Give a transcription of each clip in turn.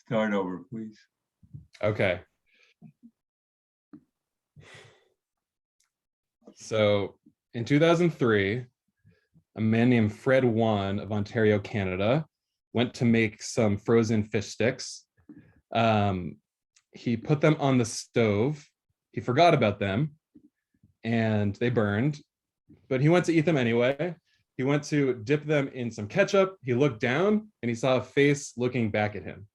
Start over, please. Okay. So in 2003, a man named Fred Wan of Ontario, Canada, went to make some frozen fish sticks. He put them on the stove. He forgot about them and they burned, but he went to eat them anyway. He went to dip them in some ketchup. He looked down and he saw a face looking back at him.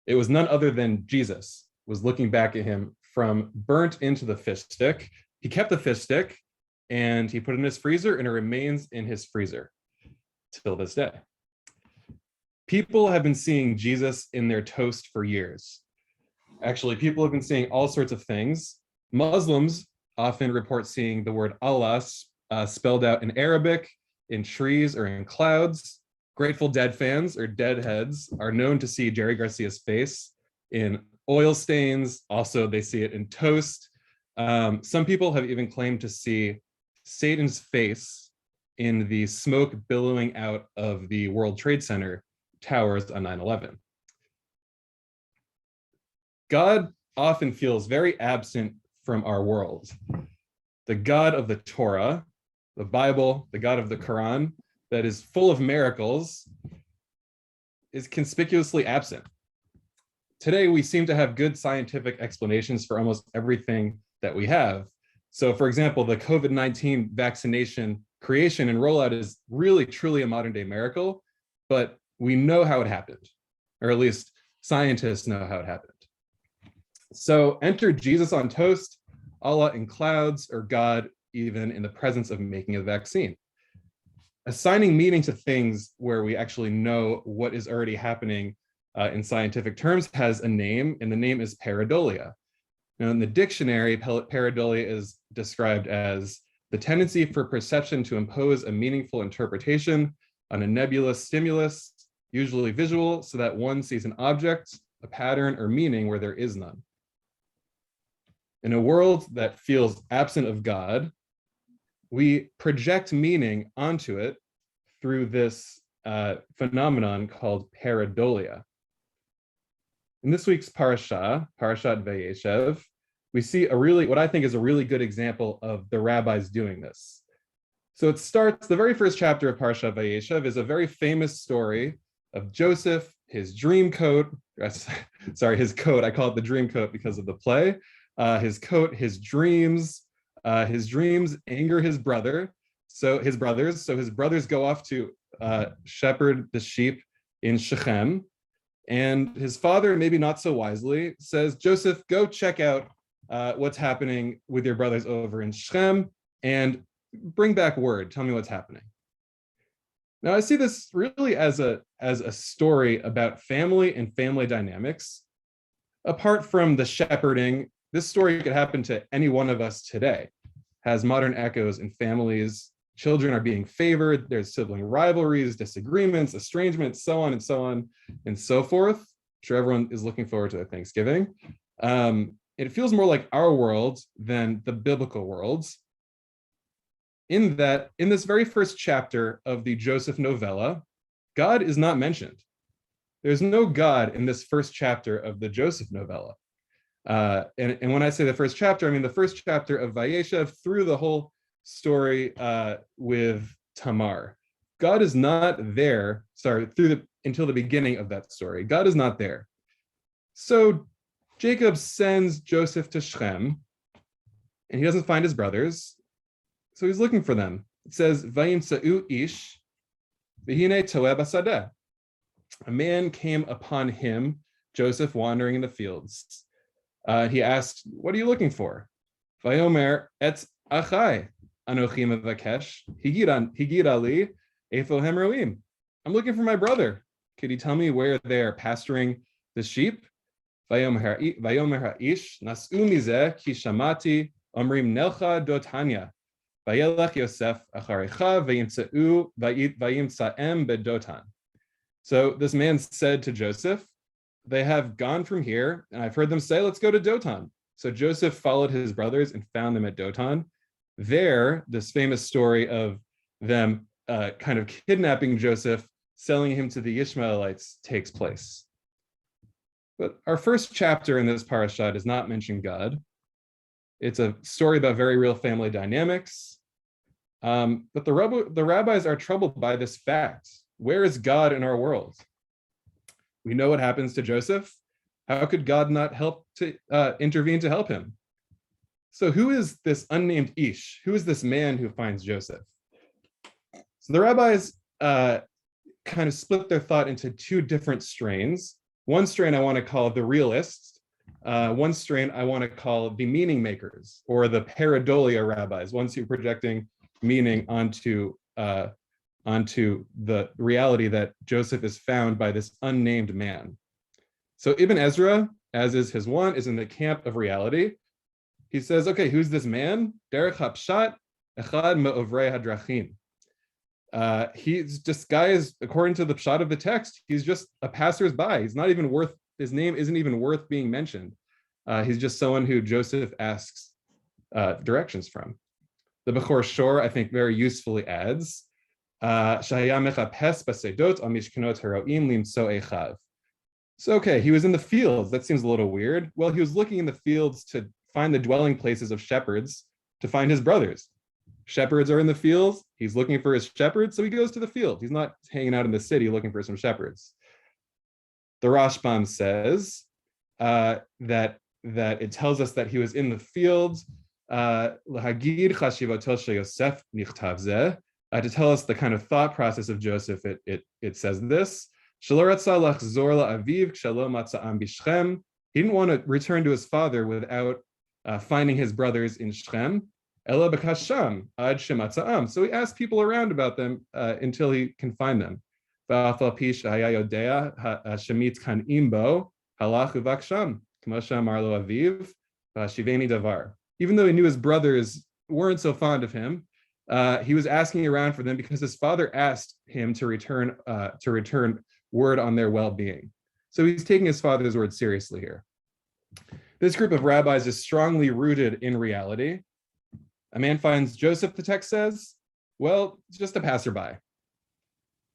It was none other than Jesus was looking back at him from burnt into the fish stick. He kept the fish stick and he put it in his freezer, and it remains in his freezer till this day. People have been seeing Jesus in their toast for years. Actually, people have been seeing all sorts of things. Muslims often report seeing the word Allah spelled out in Arabic, in trees, or in clouds. Grateful Dead fans or Deadheads are known to see Jerry Garcia's face in oil stains. Also, they see it in toast. Some people have even claimed to see Satan's face in the smoke billowing out of the World Trade Center towers on 9/11. God often feels very absent from our world. The God of the Torah, the Bible, the God of the Quran, that is full of miracles, is conspicuously absent. Today, we seem to have good scientific explanations for almost everything that we have. So, for example, the COVID-19 vaccination creation and rollout is really, truly a modern day miracle, but we know how it happened, or at least scientists know how it happened. So enter Jesus on toast, Allah in clouds, or God even in the presence of making a vaccine. Assigning meaning to things where we actually know what is already happening in scientific terms has a name, and the name is pareidolia. Now, in the dictionary, pareidolia is described as the tendency for perception to impose a meaningful interpretation on a nebulous stimulus, usually visual, so that one sees an object, a pattern, or meaning where there is none. In a world that feels absent of God, we project meaning onto it through this phenomenon called pareidolia. In this week's parasha, Parashat Vayeshev, we see what I think is a really good example of the rabbis doing this. So it starts, the very first chapter of Parashat Vayeshev is a very famous story of Joseph, his dream coat, his coat, I call it the dream coat because of the play, his coat, his dreams anger his brothers. So his brothers go off to shepherd the sheep in Shechem. And his father, maybe not so wisely, says, Joseph, go check out what's happening with your brothers over in Shechem and bring back word. Tell me what's happening. Now, I see this really as a story about family and family dynamics. Apart from the shepherding, this story could happen to any one of us today. Has modern echoes in families. Children are being favored. There's sibling rivalries, disagreements, estrangements, so on and so on and so forth. I'm sure everyone is looking forward to their Thanksgiving. It feels more like our world than the biblical worlds. In that, in this very first chapter of the Joseph novella, God is not mentioned. There's no God in this first chapter of the Joseph novella. And when I say the first chapter, I mean the first chapter of Vayeshev through the whole story with Tamar. God is not there, until the beginning of that story. God is not there. So Jacob sends Joseph to Shechem, and he doesn't find his brothers. So he's looking for them. It says, Vayimtsa'u ish, v'hine toeh basadeh. A man came upon him, Joseph, wandering in the fields. He asked, what are you looking for? Vayomer et achai anochi mevakesh higira li eifo hem roim. I'm looking for my brother. Could you tell me where they're pasturing the sheep? Vayomer ha'ish nas'u mizeh ki shamati omrim nelcha dotanya. Vayelech Yosef acharecha vayimtsaem bedotan. So this man said to Joseph, they have gone from here, and I've heard them say, let's go to Dotan. So Joseph followed his brothers and found them at Dotan. There, this famous story of them kind of kidnapping Joseph, selling him to the Ishmaelites takes place. But our first chapter in this parasha does not mention God. It's a story about very real family dynamics. But the rabbis are troubled by this fact. Where is God in our world? We know what happens to Joseph. How could God not help to intervene to help him? So who is this unnamed Ish? Who is this man who finds Joseph? So the rabbis kind of split their thought into two different strains. One strain I want to call the realists. One strain I want to call the meaning makers, or the pareidolia rabbis, ones who are projecting meaning onto the reality that Joseph is found by this unnamed man. So Ibn Ezra, as is his one, is in the camp of reality. He says, okay, who's this man? Derech hapshat echad me'ovrei hadrachim. He's just guys, according to the pshat of the text, he's just a passersby. He's not even worth, his name isn't even worth being mentioned. He's just someone who Joseph asks directions from. The Bechor Shor, I think, very usefully adds, so okay, he was in the fields. That seems a little weird. Well, he was looking in the fields to find the dwelling places of shepherds to find his brothers. Shepherds are in the fields. He's looking for his shepherds, so he goes to the field. He's not hanging out in the city looking for some shepherds. The Rashbam says that it tells us that he was in the fields to tell us the kind of thought process of Joseph. It says this: he didn't want to return to his father without finding his brothers in Shechem. So he asked people around about them until he can find them. Even though he knew his brothers weren't so fond of him, he was asking around for them because his father asked him to return word on their well-being. So he's taking his father's word seriously here. This group of rabbis is strongly rooted in reality. A man finds Joseph, the text says, well, it's just a passerby.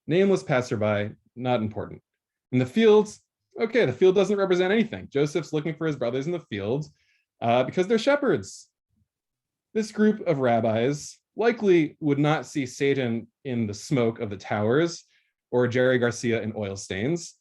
Nameless passerby, not important. In the fields, okay, the field doesn't represent anything. Joseph's looking for his brothers in the fields because they're shepherds. This group of rabbis likely would not see Satan in the smoke of the towers or Jerry Garcia in oil stains.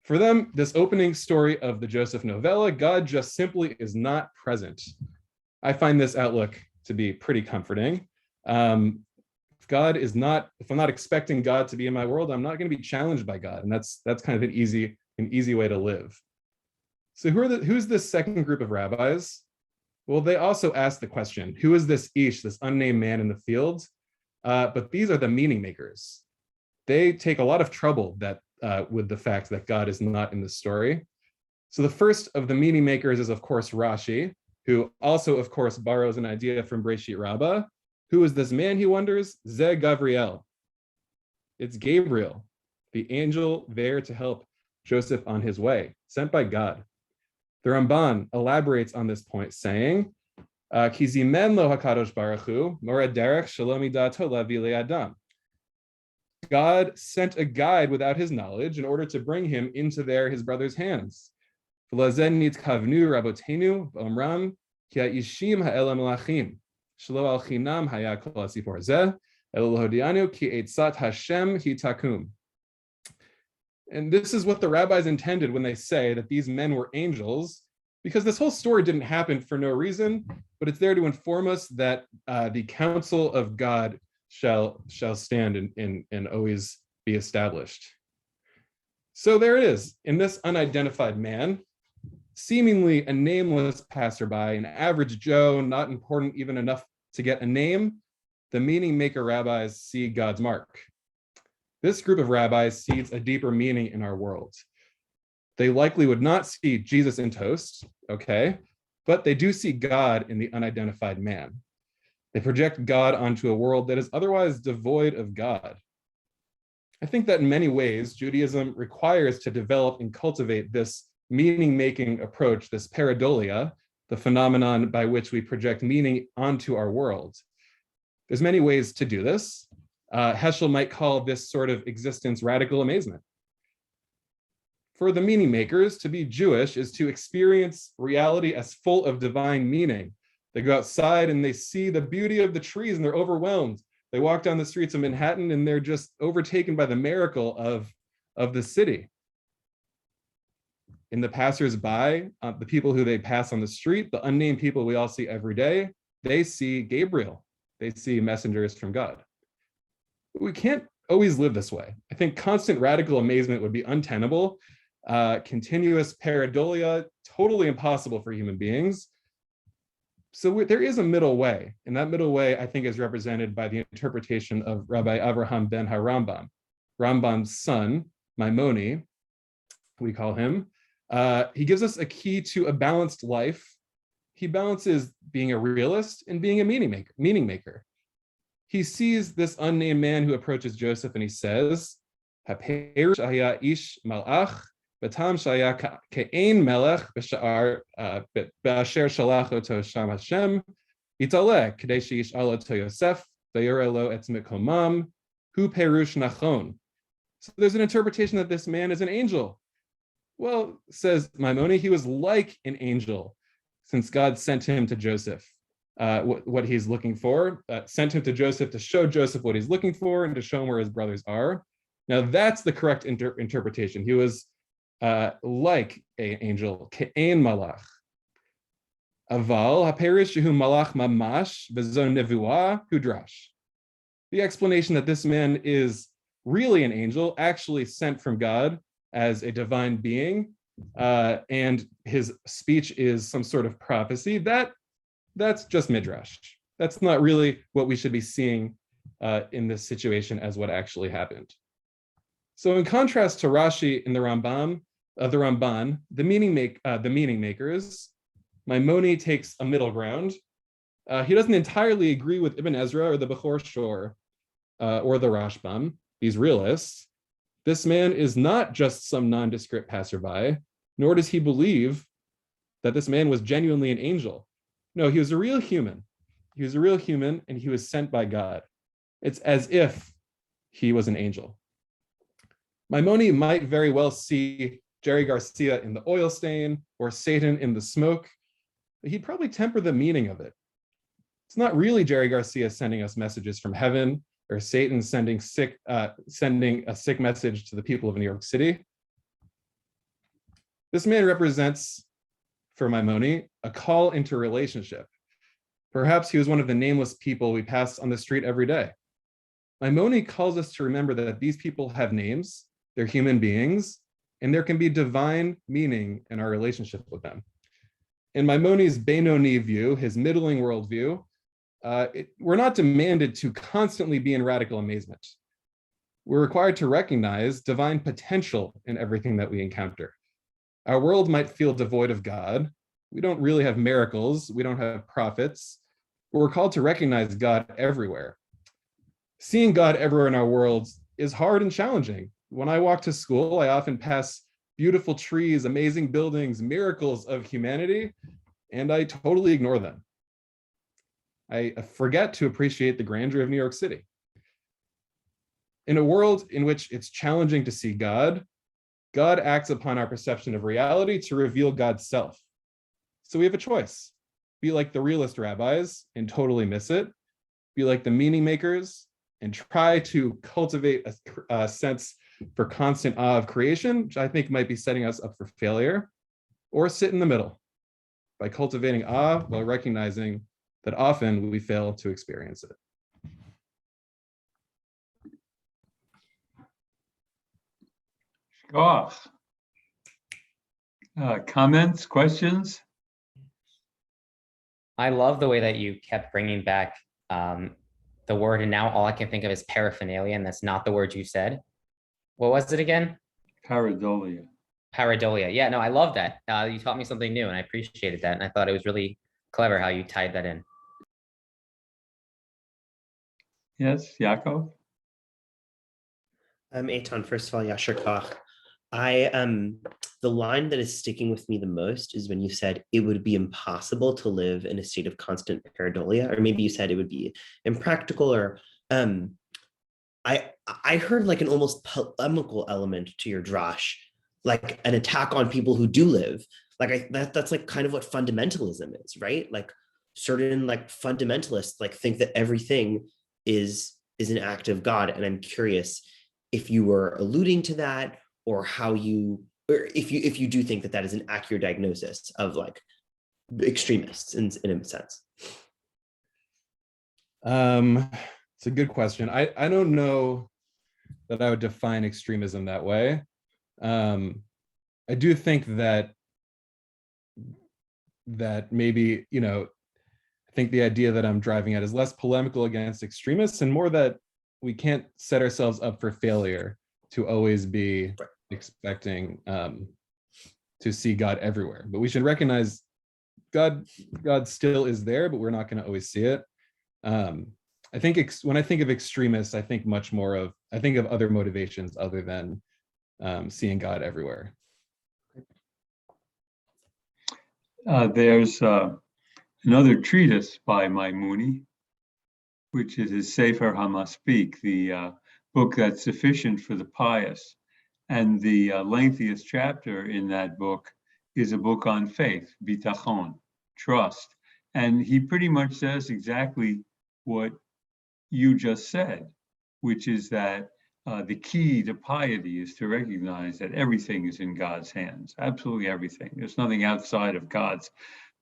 For them, this opening story of the Joseph novella, God just simply is not present. I find this outlook to be pretty comforting. If I'm not expecting God to be in my world, I'm not going to be challenged by God, and that's kind of an easy way to live. So who's this second group of rabbis? Well, they also ask the question, who is this Ish, this unnamed man in the field? But these are the meaning makers. They take a lot of trouble with the fact that God is not in the story. So the first of the meaning makers is, of course, Rashi, who also, of course, borrows an idea from Breshit Rabbah. Who is this man, he wonders? Ze Gavriel. It's Gabriel, the angel there to help Joseph on his way, sent by God. The Ramban elaborates on this point, saying, Ki zimen lo hakadosh baruch hu, mora derech shelo midato lavi le'adam. God sent a guide without his knowledge in order to bring him into his brother's hands. V'lazen nitkavnu rabotenu v'omram ki ha'ishim ha'elam melachim shelo al chinam haya kol ha'sipor zeh elo lohodianu ki eitzat Hashem hi takum. And this is what the rabbis intended when they say that these men were angels, because this whole story didn't happen for no reason, but it's there to inform us that the counsel of God shall stand and always be established. So there it is, in this unidentified man, seemingly a nameless passerby, an average Joe, not important even enough to get a name, the meaning maker rabbis see God's mark. This group of rabbis sees a deeper meaning in our world. They likely would not see Jesus in toast, okay, but they do see God in the unidentified man. They project God onto a world that is otherwise devoid of God. I think that in many ways, Judaism requires to develop and cultivate this meaning-making approach, this pareidolia, the phenomenon by which we project meaning onto our world. There's many ways to do this. Heschel might call this sort of existence radical amazement. For the meaning makers, to be Jewish is to experience reality as full of divine meaning. They go outside and they see the beauty of the trees and they're overwhelmed. They walk down the streets of Manhattan and they're just overtaken by the miracle of the city. In the passersby, the people who they pass on the street, the unnamed people we all see every day, they see Gabriel. They see messengers from God. We can't always live this way. I think constant radical amazement would be untenable. Continuous pareidolia, totally impossible for human beings. So there is a middle way, and that middle way, I think, is represented by the interpretation of Rabbi Avraham ben HaRambam, Rambam's son, Maimoni, we call him. He gives us a key to a balanced life. He balances being a realist and being a meaning maker. He sees this unnamed man who approaches Joseph and he says, "Haperush haya ish malach, batam shaya ke'ein melech b'sha'ar b'asher shalach oto sham Hashem, yitaleh k'dei she'yish'al oto Yosef, v'yoreh lo et mikomam, hu perush nachon." So there's an interpretation that this man is an angel. Well, says Maimoni, he was like an angel since God sent him to Joseph. What he's looking for, sent him to Joseph to show Joseph what he's looking for and to show him where his brothers are. Now that's the correct interpretation. He was like an angel, ke'ein malach. Aval haperish shehu malach mamash v'zo nevuah hudrash. The explanation that this man is really an angel, actually sent from God as a divine being, and his speech is some sort of prophecy, that's just midrash. That's not really what we should be seeing in this situation as what actually happened. So in contrast to Rashi in the Ramban, the meaning makers, Maimoni takes a middle ground. He doesn't entirely agree with Ibn Ezra or the Bechor Shor or the Rashbam, these realists. This man is not just some nondescript passerby, nor does he believe that this man was genuinely an angel. No, he was a real human. He was a real human and he was sent by God. It's as if he was an angel. Maimoni might very well see Jerry Garcia in the oil stain or Satan in the smoke, but he'd probably temper the meaning of it. It's not really Jerry Garcia sending us messages from heaven or Satan sending a sick message to the people of New York City. This man represents, for Maimoni, a call into relationship. Perhaps he was one of the nameless people we pass on the street every day. Maimoni calls us to remember that these people have names, they're human beings, and there can be divine meaning in our relationship with them. In Maimoni's Benoni view, his middling worldview, we're not demanded to constantly be in radical amazement. We're required to recognize divine potential in everything that we encounter. Our world might feel devoid of God. We don't really have miracles. We don't have prophets. But we're called to recognize God everywhere. Seeing God everywhere in our world is hard and challenging. When I walk to school, I often pass beautiful trees, amazing buildings, miracles of humanity, and I totally ignore them. I forget to appreciate the grandeur of New York City. In a world in which it's challenging to see God, God acts upon our perception of reality to reveal God's self. So we have a choice. Be like the realist rabbis and totally miss it. Be like the meaning makers and try to cultivate a sense for constant awe of creation, which I think might be setting us up for failure, or sit in the middle by cultivating awe while recognizing that often we fail to experience it. Comments, questions? I love the way that you kept bringing back the word, and now all I can think of is paraphernalia, and that's not the word you said. What was it again? Pareidolia. Pareidolia. Yeah, no, I love that. You taught me something new, and I appreciated that, and I thought it was really clever how you tied that in. Yes, Yaakov? Eitan, first of all, Yasher Koch. The line that is sticking with me the most is when you said it would be impossible to live in a state of constant pareidolia, or maybe you said it would be impractical, or I heard like an almost polemical element to your drash like an attack on people who do live. Like that's like kind of what fundamentalism is, right? Like certain like fundamentalists like think that everything is an act of God. And I'm curious if you were alluding to that, or how you, or if you do think that that is an accurate diagnosis of like extremists in a sense. It's a good question. I don't know that I would define extremism that way. I do think that maybe, I think the idea that I'm driving at is less polemical against extremists and more that we can't set ourselves up for failure to always be expecting to see God everywhere. But we should recognize God still is there, but we're not going to always see it. I think when I think of extremists, I think much more of, I think of other motivations other than seeing God everywhere. There's another treatise by Maimuni, which is his Sefer HaMaspik, the book that's sufficient for the pious. And the lengthiest chapter in that book is a book on faith, bitachon, trust. And he pretty much says exactly what you just said, which is that the key to piety is to recognize that everything is in God's hands, absolutely everything. There's nothing outside of God's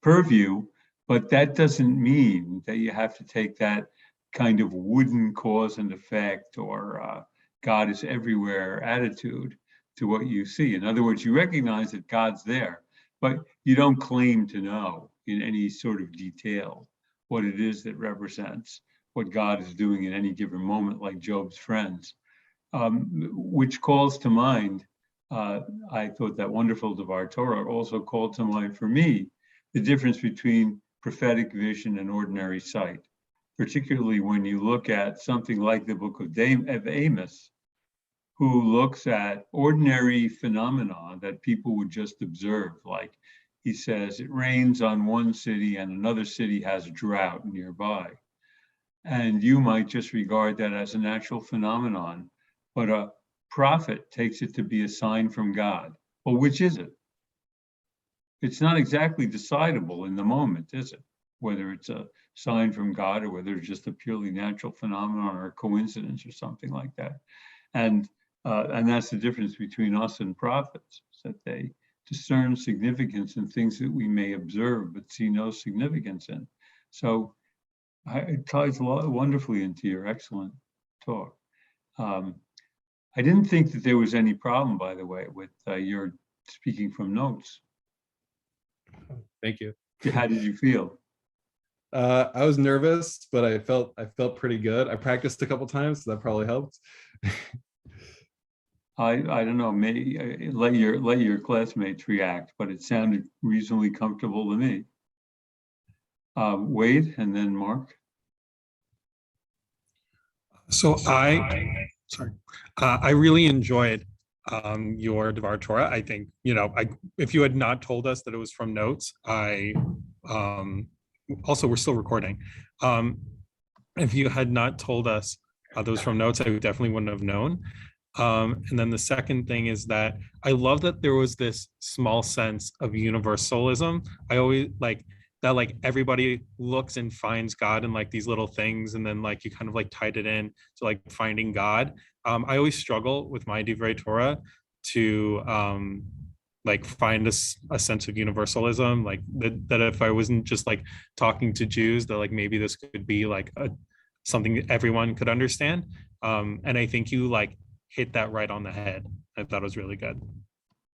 purview, but that doesn't mean that you have to take that kind of wooden cause and effect or God is everywhere attitude to what you see. In other words, you recognize that God's there, but you don't claim to know in any sort of detail what it is that represents what God is doing in any given moment, like Job's friends, which calls to mind, I thought that wonderful devar Torah also called to mind for me the difference between prophetic vision and ordinary sight, particularly when you look at something like the book of Amos, who looks at ordinary phenomena that people would just observe. Like he says, it rains on one city and another city has drought nearby. And you might just regard that as a natural phenomenon, but a prophet takes it to be a sign from God. Well, which is it? It's not exactly decidable in the moment, is it? Whether it's a sign from God or whether it's just a purely natural phenomenon or a coincidence or something like that. And that's the difference between us and prophets, that they discern significance in things that we may observe but see no significance in. So it ties wonderfully into your excellent talk. I didn't think that there was any problem, by the way, with your speaking from notes. Thank you. How did you feel? I was nervous, but I felt pretty good. I practiced a couple times, so that probably helped. I don't know, maybe let your classmates react, but it sounded reasonably comfortable to me. Wade and then Mark. So I really enjoyed your devar Torah. I think, if you had not told us that it was from notes, also we're still recording. If you had not told us that was from notes, I definitely wouldn't have known. And then the second thing is that I love that there was this small sense of universalism. I always like that, like everybody looks and finds God in like these little things, and then like you kind of like tied it in to like finding God. I always struggle with my devar Torah to like find a sense of universalism, like that if I wasn't just like talking to Jews, that like maybe this could be like something that everyone could understand. And I think you like hit that right on the head. I thought it was really good.